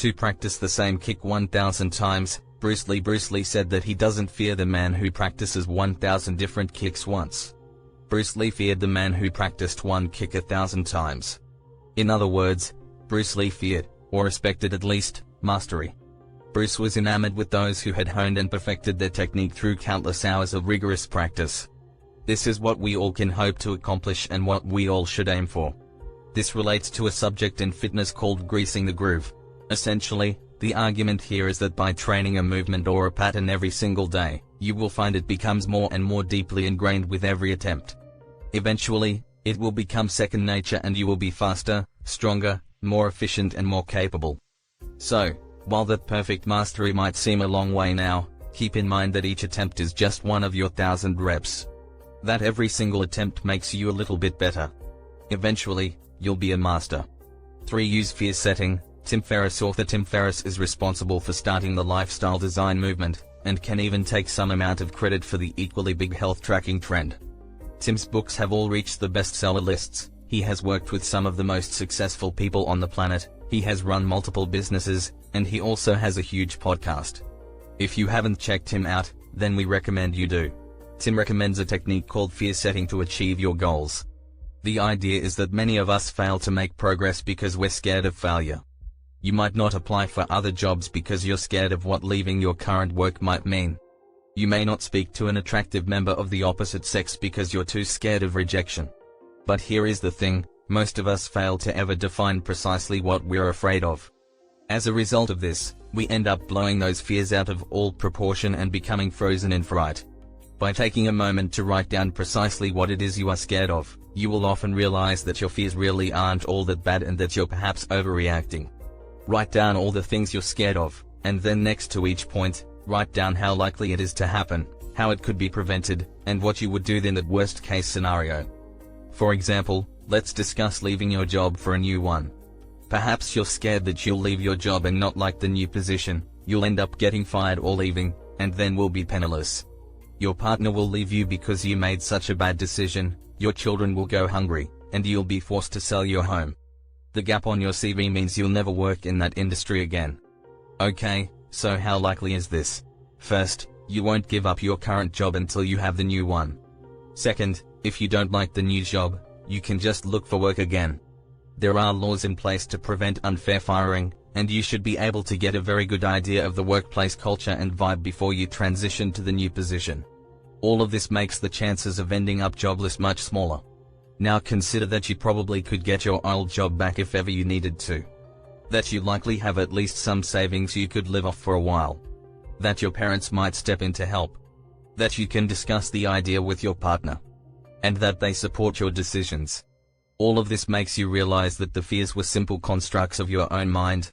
To practice the same kick 1,000 times, Bruce Lee said that he doesn't fear the man who practices 1,000 different kicks once. Bruce Lee feared the man who practiced one kick 1,000 times. In other words, Bruce Lee feared, or respected at least, mastery. Bruce was enamored with those who had honed and perfected their technique through countless hours of rigorous practice. This is what we all can hope to accomplish and what we all should aim for. This relates to a subject in fitness called greasing the groove. Essentially, the argument here is that by training a movement or a pattern every single day, you will find it becomes more and more deeply ingrained with every attempt. Eventually, it will become second nature and you will be faster, stronger, more efficient and more capable. So, while that perfect mastery might seem a long way now, keep in mind that each attempt is just one of your 1,000 reps. That every single attempt makes you a little bit better. Eventually, you'll be a master. 3. Use fear setting. Tim Ferriss. Author Tim Ferriss is responsible for starting the lifestyle design movement, and can even take some amount of credit for the equally big health tracking trend. Tim's books have all reached the bestseller lists, he has worked with some of the most successful people on the planet, he has run multiple businesses, and he also has a huge podcast. If you haven't checked him out, then we recommend you do. Tim recommends a technique called fear setting to achieve your goals. The idea is that many of us fail to make progress because we're scared of failure. You might not apply for other jobs because you're scared of what leaving your current work might mean. You may not speak to an attractive member of the opposite sex because you're too scared of rejection. But here is the thing, most of us fail to ever define precisely what we're afraid of. As a result of this, we end up blowing those fears out of all proportion and becoming frozen in fright. By taking a moment to write down precisely what it is you are scared of, you will often realize that your fears really aren't all that bad and that you're perhaps overreacting. Write down all the things you're scared of, and then next to each point, write down how likely it is to happen, how it could be prevented, and what you would do in that worst-case scenario. For example, let's discuss leaving your job for a new one. Perhaps you're scared that you'll leave your job and not like the new position, you'll end up getting fired or leaving, and then will be penniless. Your partner will leave you because you made such a bad decision, your children will go hungry, and you'll be forced to sell your home. The gap on your CV means you'll never work in that industry again. Okay, so how likely is this? First, you won't give up your current job until you have the new one. Second, if you don't like the new job, you can just look for work again. There are laws in place to prevent unfair firing, and you should be able to get a very good idea of the workplace culture and vibe before you transition to the new position. All of this makes the chances of ending up jobless much smaller. Now consider that you probably could get your old job back if ever you needed to. That you likely have at least some savings you could live off for a while. That your parents might step in to help. That you can discuss the idea with your partner. And that they support your decisions. All of this makes you realize that the fears were simple constructs of your own mind,